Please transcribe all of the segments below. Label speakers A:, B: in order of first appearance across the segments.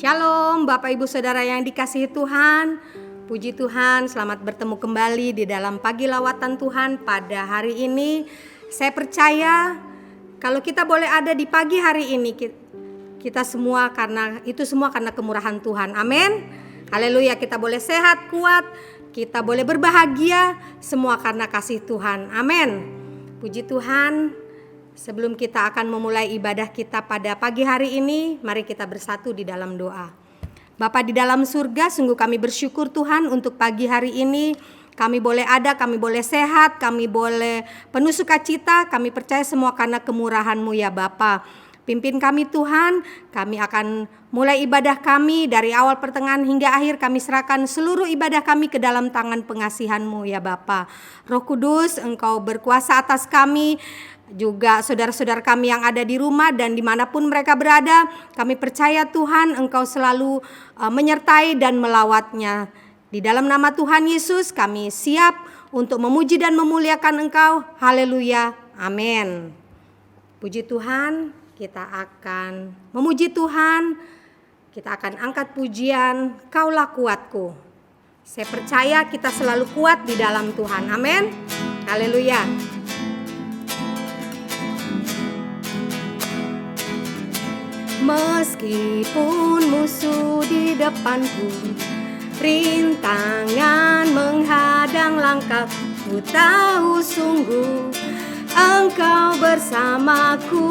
A: Shalom Bapak Ibu Saudara yang dikasihi Tuhan. Puji Tuhan, selamat bertemu kembali di dalam pagi lawatan Tuhan pada hari ini. Saya percaya kalau kita boleh ada di pagi hari ini, kita semua karena kemurahan Tuhan. Amin. Haleluya, kita boleh sehat, kuat, kita boleh berbahagia, semua karena kasih Tuhan. Amin. Puji Tuhan. Sebelum kita akan memulai ibadah kita pada pagi hari ini, mari kita bersatu di dalam doa. Bapa di dalam surga, sungguh kami bersyukur Tuhan untuk pagi hari ini. Kami boleh ada, kami boleh sehat, kami boleh penuh sukacita. Kami percaya semua karena kemurahan-Mu ya Bapa. Pimpin kami Tuhan, kami akan mulai ibadah kami dari awal pertengahan hingga akhir. Kami serahkan seluruh ibadah kami ke dalam tangan pengasihan-Mu ya Bapa. Roh Kudus, Engkau berkuasa atas kami, juga saudara-saudara kami yang ada di rumah dan dimanapun mereka berada. Kami percaya Tuhan Engkau selalu menyertai dan melawatnya. Di dalam nama Tuhan Yesus kami siap untuk memuji dan memuliakan Engkau. Haleluya, amin. Puji Tuhan, kita akan memuji Tuhan. Kita akan angkat pujian, Kaulah kuatku. Saya percaya kita selalu kuat di dalam Tuhan, amin. Haleluya. Meskipun musuh di depanku, rintangan menghadang langkahku, tahu sungguh Engkau bersamaku.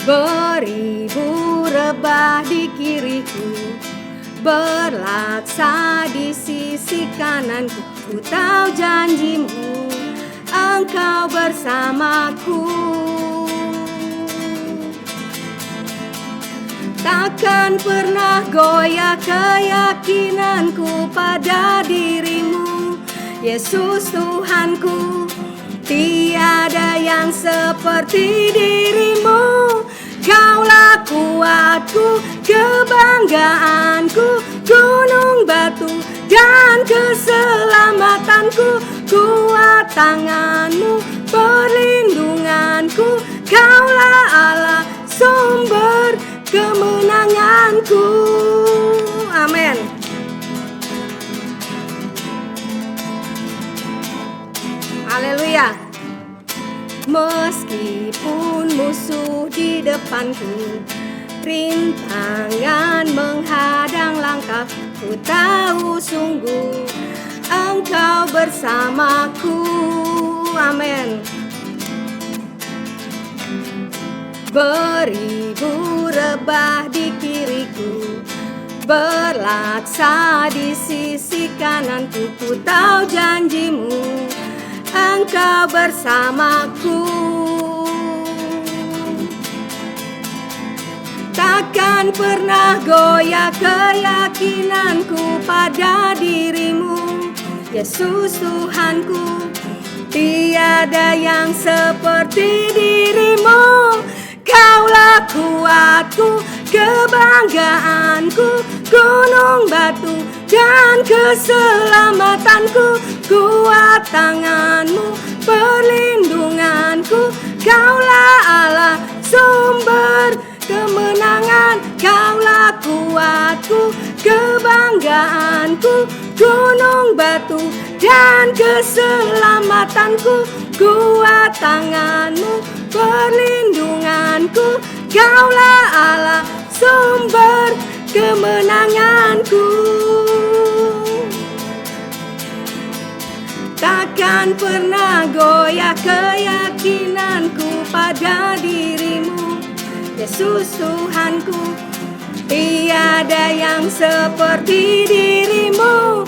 A: Beribu rebah di kiriku, berlaksa di sisi kananku, ku tahu janji-Mu Engkau bersamaku. Takkan pernah goyah keyakinanku pada diri-Mu, Yesus Tuhanku. Tiada yang seperti diri-Mu. Kaulah kuatku, kebanggaanku, gunung batu dan keselamatanku. Kuat tangan-Mu, perlindunganku. Kaulah Allah, sumber kemenanganku. Amin. Haleluya. Meskipun musuh di depanku, rintangan menghadang langkahku, tahu sungguh Engkau bersamaku. Amin. Beribu rebah di kiriku, berlaksa di sisi kananku, ku tahu janji-Mu Engkau bersamaku. Takkan pernah goyah keyakinanku pada diri-Mu, Yesus Tuhanku. Tiada yang seperti diri-Mu. Kaulah kuatku, kebanggaanku, gunung batu dan keselamatanku. Kuat tangan-Mu, perlindunganku. Kaulah Allah, sumber kemenangan. Kaulah kuatku, kebanggaanku, gunung batu dan keselamatanku. Kuat tangan-Mu, perlindunganku. Kaulah Allah, sumber kemenanganku. Takkan pernah goyah keyakinanku pada diri-Mu, Yesus Tuhanku. Tiada yang seperti diri-Mu.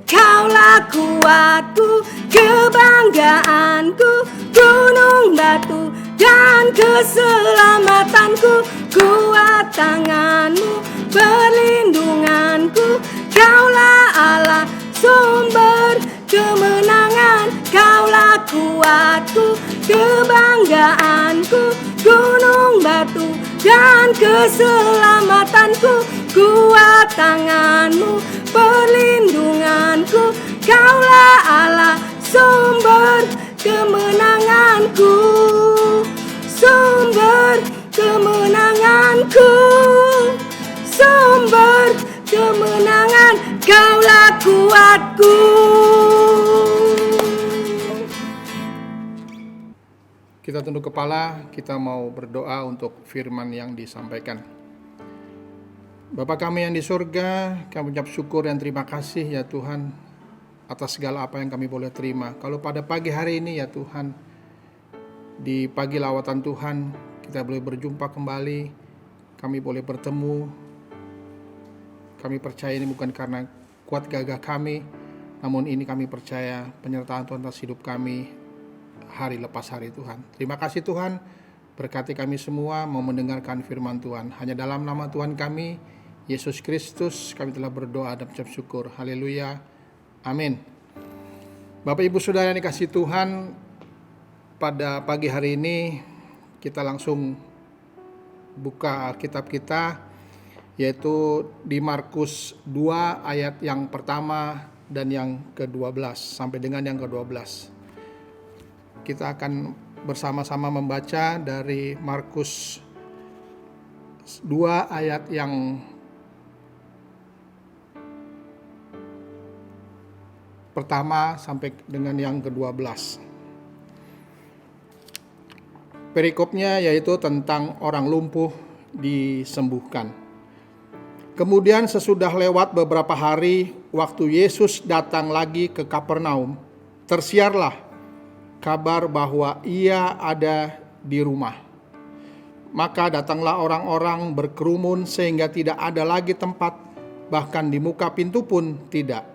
A: Kaulah kuatku, kebanggaanku, gunung batu dan keselamatanku. Kuat tangan-Mu, perlindunganku. Kaulah Allah, sumber kemenangan. Kaulah kuatku, kebanggaanku, gunung batu dan keselamatanku. Kuat tangan-Mu, perlindunganku. Kaulah Allah, sumber kemenanganku. Sumber sumber kemenangan, Kaulah kuatku.
B: Kita tunduk kepala, kita mau berdoa untuk firman yang disampaikan. Bapa kami yang di surga, kami ucap syukur dan terima kasih ya Tuhan atas segala apa yang kami boleh terima. Kalau pada pagi hari ini ya Tuhan, di pagi lawatan Tuhan, kita boleh berjumpa kembali, kami boleh bertemu. Kami percaya ini bukan karena kuat gagah kami, namun ini kami percaya penyertaan Tuhan atas hidup kami hari lepas hari Tuhan. Terima kasih Tuhan, berkati kami semua mau mendengarkan firman Tuhan. Hanya dalam nama Tuhan kami, Yesus Kristus, kami telah berdoa dan ucap syukur. Haleluya. Amin. Bapak Ibu Saudara yang dikasihi Tuhan, pada pagi hari ini kita langsung buka Alkitab kita, yaitu di Markus 2 ayat yang pertama dan yang ke-12 sampai dengan yang ke-12. Kita akan bersama-sama membaca dari Markus 2 ayat yang pertama sampai dengan yang ke-12. Perikopnya yaitu tentang orang lumpuh disembuhkan. Kemudian sesudah lewat beberapa hari, waktu Yesus datang lagi ke Kapernaum, tersiarlah kabar bahwa ia ada di rumah. Maka datanglah orang-orang berkerumun sehingga tidak ada lagi tempat, bahkan di muka pintu pun tidak.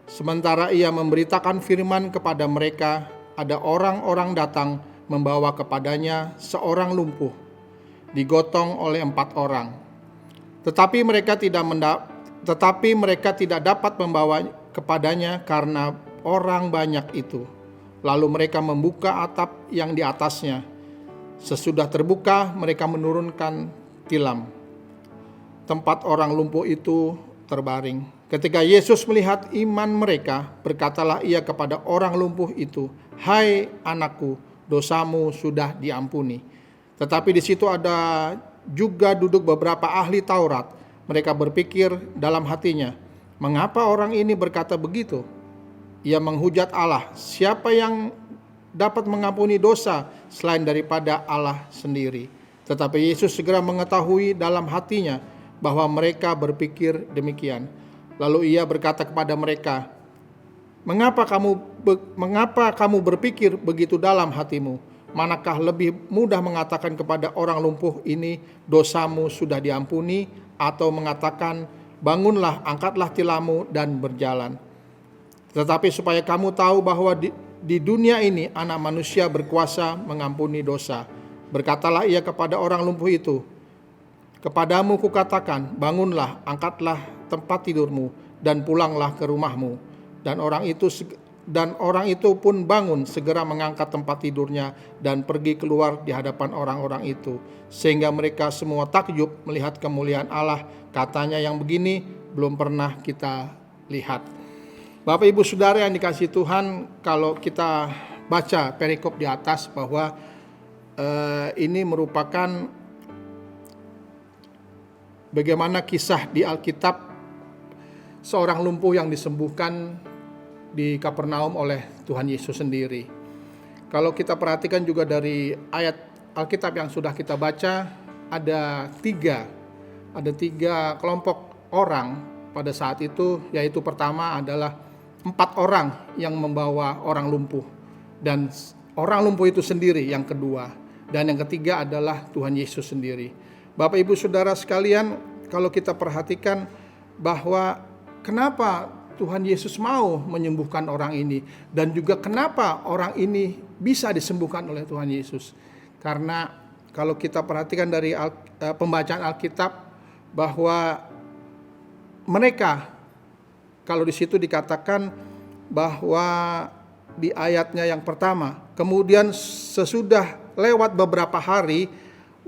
B: Sementara ia memberitakan firman kepada mereka, ada orang-orang datang membawa kepadanya seorang lumpuh, digotong oleh 4 orang. Tetapi mereka tidak dapat membawa kepadanya karena orang banyak itu. Lalu mereka membuka atap yang di atasnya. Sesudah terbuka, mereka menurunkan tilam. Tempat orang lumpuh itu terbaring. Ketika Yesus melihat iman mereka, berkatalah ia kepada orang lumpuh itu, "Hai anakku, dosamu sudah diampuni." Tetapi di situ ada juga duduk beberapa ahli Taurat. Mereka berpikir dalam hatinya, "Mengapa orang ini berkata begitu? Ia menghujat Allah. Siapa yang dapat mengampuni dosa selain daripada Allah sendiri?" Tetapi Yesus segera mengetahui dalam hatinya bahwa mereka berpikir demikian. Lalu ia berkata kepada mereka, Mengapa kamu berpikir begitu dalam hatimu? Manakah lebih mudah mengatakan kepada orang lumpuh ini, dosamu sudah diampuni, atau mengatakan, bangunlah, angkatlah tilammu dan berjalan? Tetapi supaya kamu tahu bahwa di dunia ini anak manusia berkuasa mengampuni dosa. Berkatalah ia kepada orang lumpuh itu, Kepadamu kukatakan, bangunlah, angkatlah tempat tidurmu, dan pulanglah ke rumahmu. Dan orang itu pun bangun, segera mengangkat tempat tidurnya, dan pergi keluar di hadapan orang-orang itu. Sehingga mereka semua takjub melihat kemuliaan Allah. Katanya yang begini belum pernah kita lihat. Bapak Ibu Saudara yang dikasihi Tuhan, kalau kita baca perikop di atas bahwa ini merupakan bagaimana kisah di Alkitab seorang lumpuh yang disembuhkan di Kapernaum oleh Tuhan Yesus sendiri. Kalau kita perhatikan juga dari ayat Alkitab yang sudah kita baca, ada tiga kelompok orang pada saat itu, yaitu pertama adalah 4 orang yang membawa orang lumpuh, dan orang lumpuh itu sendiri yang kedua, dan yang ketiga adalah Tuhan Yesus sendiri. Bapak Ibu Saudara sekalian, kalau kita perhatikan bahwa kenapa Tuhan Yesus mau menyembuhkan orang ini, dan juga kenapa orang ini bisa disembuhkan oleh Tuhan Yesus. Karena kalau kita perhatikan dari pembacaan Alkitab bahwa mereka, kalau di situ dikatakan bahwa di ayatnya yang pertama, kemudian sesudah lewat beberapa hari,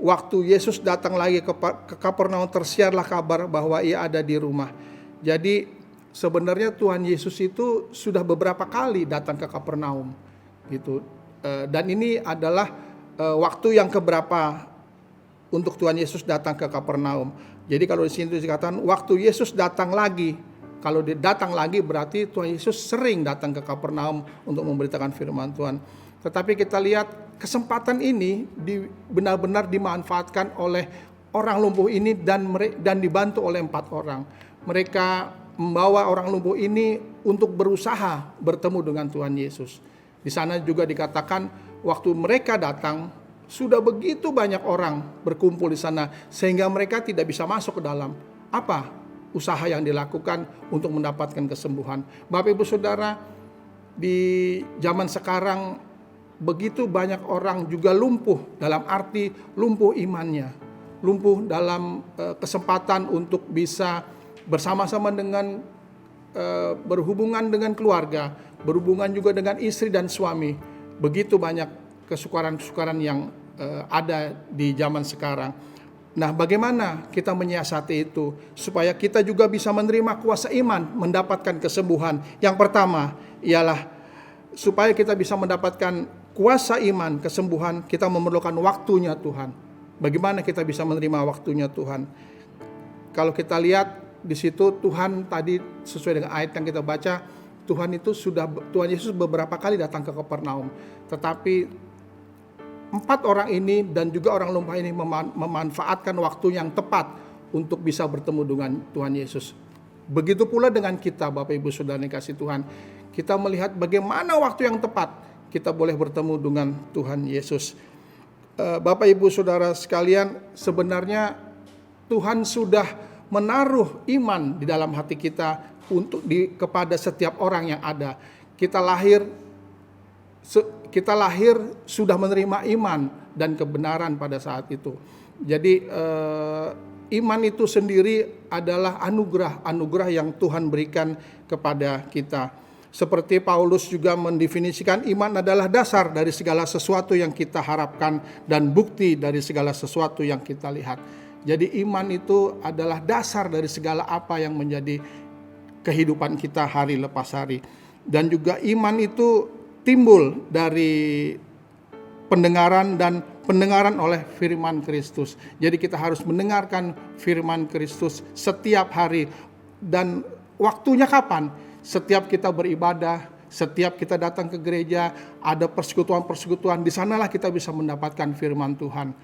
B: waktu Yesus datang lagi ke Kapernaum, tersiarlah kabar bahwa ia ada di rumah. Jadi sebenarnya Tuhan Yesus itu sudah beberapa kali datang ke Kapernaum gitu. Dan ini adalah waktu yang keberapa untuk Tuhan Yesus datang ke Kapernaum. Jadi kalau di sini dikatakan waktu Yesus datang lagi. Kalau dia datang lagi berarti Tuhan Yesus sering datang ke Kapernaum untuk memberitakan firman Tuhan. Tetapi kita lihat kesempatan ini benar-benar dimanfaatkan oleh orang lumpuh ini dan dibantu oleh 4 orang. Mereka membawa orang lumpuh ini untuk berusaha bertemu dengan Tuhan Yesus. Di sana juga dikatakan waktu mereka datang sudah begitu banyak orang berkumpul di sana sehingga mereka tidak bisa masuk ke dalam. Apa usaha yang dilakukan untuk mendapatkan kesembuhan? Bapak Ibu Saudara, di zaman sekarang begitu banyak orang juga lumpuh, dalam arti lumpuh imannya, lumpuh dalam kesempatan untuk bisa bersama-sama dengan berhubungan dengan keluarga, berhubungan juga dengan istri dan suami. Begitu banyak kesukaran-kesukaran yang ada di zaman sekarang. Nah, bagaimana kita menyiasati itu supaya kita juga bisa menerima kuasa iman, mendapatkan kesembuhan? Yang pertama ialah supaya kita bisa mendapatkan kuasa iman, kesembuhan, kita memerlukan waktunya Tuhan. Bagaimana kita bisa menerima waktunya Tuhan? Kalau kita lihat di situ Tuhan tadi sesuai dengan ayat yang kita baca, Tuhan Yesus beberapa kali datang ke Kapernaum. Tetapi 4 orang ini dan juga orang lumpuh ini memanfaatkan waktu yang tepat untuk bisa bertemu dengan Tuhan Yesus. Begitu pula dengan kita, Bapak Ibu Saudara yang kasih Tuhan. Kita melihat bagaimana waktu yang tepat kita boleh bertemu dengan Tuhan Yesus. Bapak Ibu Saudara sekalian, sebenarnya Tuhan sudah menaruh iman di dalam hati kita kepada setiap orang yang ada. Kita lahir sudah menerima iman dan kebenaran pada saat itu. Jadi iman itu sendiri adalah anugerah yang Tuhan berikan kepada kita. Seperti Paulus juga mendefinisikan iman adalah dasar dari segala sesuatu yang kita harapkan dan bukti dari segala sesuatu yang kita lihat. Jadi iman itu adalah dasar dari segala apa yang menjadi kehidupan kita hari lepas hari. Dan juga iman itu timbul dari pendengaran oleh firman Kristus. Jadi kita harus mendengarkan firman Kristus setiap hari. Dan waktunya kapan? Setiap kita beribadah, setiap kita datang ke gereja, ada persekutuan-persekutuan, di sanalah kita bisa mendapatkan firman Tuhan.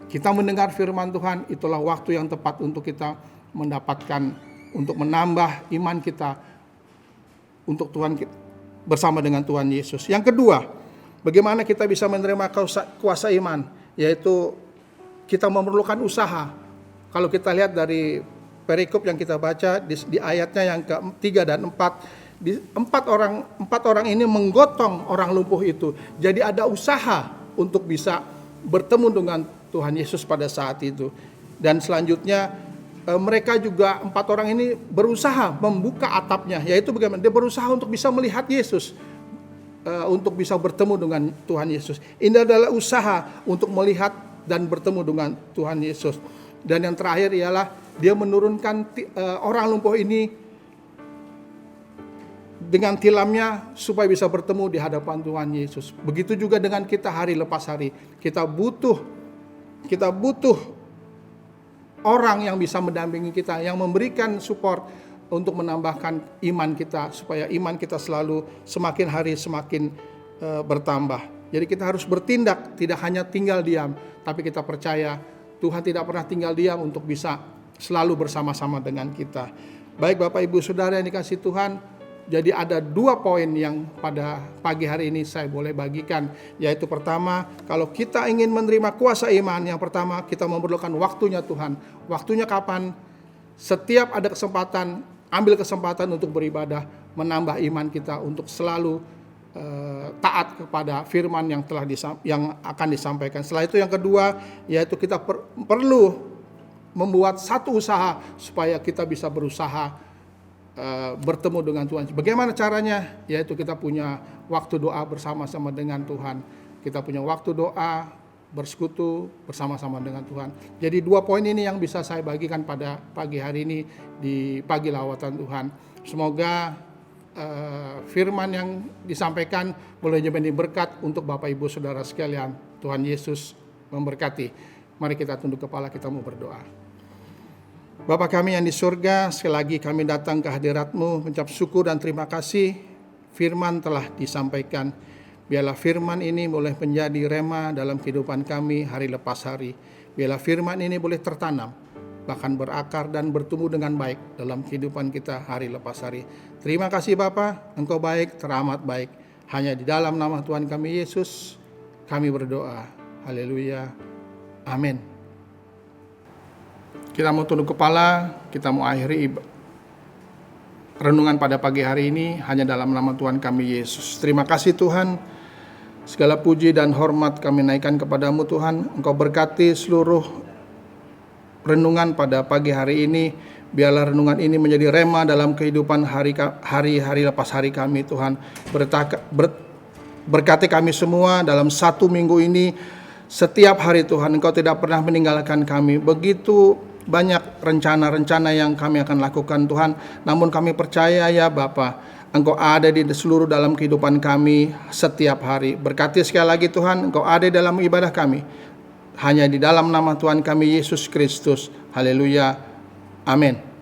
B: Kita mendengar firman Tuhan, itulah waktu yang tepat untuk kita mendapatkan, untuk menambah iman kita untuk Tuhan, bersama dengan Tuhan Yesus. Yang kedua, bagaimana kita bisa menerima kuasa iman, yaitu kita memerlukan usaha. Kalau kita lihat dari perikop yang kita baca di ayatnya yang ke-3 dan 4, empat orang ini menggotong orang lumpuh itu. Jadi ada usaha untuk bisa bertemu dengan Tuhan Yesus pada saat itu. Dan selanjutnya mereka juga 4 orang ini berusaha membuka atapnya, yaitu bagaimana dia berusaha untuk bisa melihat Yesus, untuk bisa bertemu dengan Tuhan Yesus. Ini adalah usaha untuk melihat dan bertemu dengan Tuhan Yesus. Dan yang terakhir ialah dia menurunkan orang lumpuh ini dengan tilamnya supaya bisa bertemu di hadapan Tuhan Yesus. Begitu juga dengan kita hari lepas hari. Kita butuh orang yang bisa mendampingi kita, yang memberikan support untuk menambahkan iman kita, supaya iman kita selalu semakin hari semakin bertambah. Jadi kita harus bertindak, tidak hanya tinggal diam, tapi kita percaya Tuhan tidak pernah tinggal diam untuk bisa selalu bersama-sama dengan kita. Baik Bapak Ibu Saudara yang dikasihi Tuhan, jadi ada 2 poin yang pada pagi hari ini saya boleh bagikan. Yaitu pertama, kalau kita ingin menerima kuasa iman, yang pertama kita memerlukan waktunya Tuhan. Waktunya kapan? Setiap ada kesempatan, ambil kesempatan untuk beribadah, menambah iman kita untuk selalu taat kepada firman yang akan disampaikan. Setelah itu yang kedua, yaitu kita perlu membuat satu usaha supaya kita bisa berusaha bertemu dengan Tuhan. Bagaimana caranya? Yaitu kita punya waktu doa bersama-sama dengan Tuhan. Kita punya waktu doa, bersekutu bersama-sama dengan Tuhan. Jadi 2 poin ini yang bisa saya bagikan pada pagi hari ini di pagi lawatan Tuhan. Semoga firman yang disampaikan boleh menjadi berkat untuk Bapak Ibu Saudara sekalian. Tuhan Yesus memberkati. Mari kita tunduk kepala, kita mau berdoa. Bapa kami yang di surga, sekali lagi kami datang ke hadirat-Mu, mengucap syukur dan terima kasih. Firman telah disampaikan. Biarlah firman ini boleh menjadi rema dalam kehidupan kami hari lepas hari. Biarlah firman ini boleh tertanam, bahkan berakar dan bertumbuh dengan baik dalam kehidupan kita hari lepas hari. Terima kasih Bapa, Engkau baik, teramat baik. Hanya di dalam nama Tuhan kami Yesus, kami berdoa. Haleluya. Amin. Kita mau tunduk kepala, kita mau akhiri renungan pada pagi hari ini hanya dalam nama Tuhan kami Yesus. Terima kasih Tuhan. Segala puji dan hormat kami naikkan kepadamu Tuhan. Engkau berkati seluruh renungan pada pagi hari ini. Biarlah renungan ini menjadi rema dalam kehidupan hari-hari lepas hari kami Tuhan. Berkati kami semua dalam 1 minggu ini. Setiap hari Tuhan Engkau tidak pernah meninggalkan kami. Begitu banyak rencana-rencana yang kami akan lakukan Tuhan. Namun kami percaya ya Bapa, Engkau ada di seluruh dalam kehidupan kami setiap hari. Berkati sekali lagi Tuhan, Engkau ada dalam ibadah kami. Hanya di dalam nama Tuhan kami Yesus Kristus. Haleluya. Amin.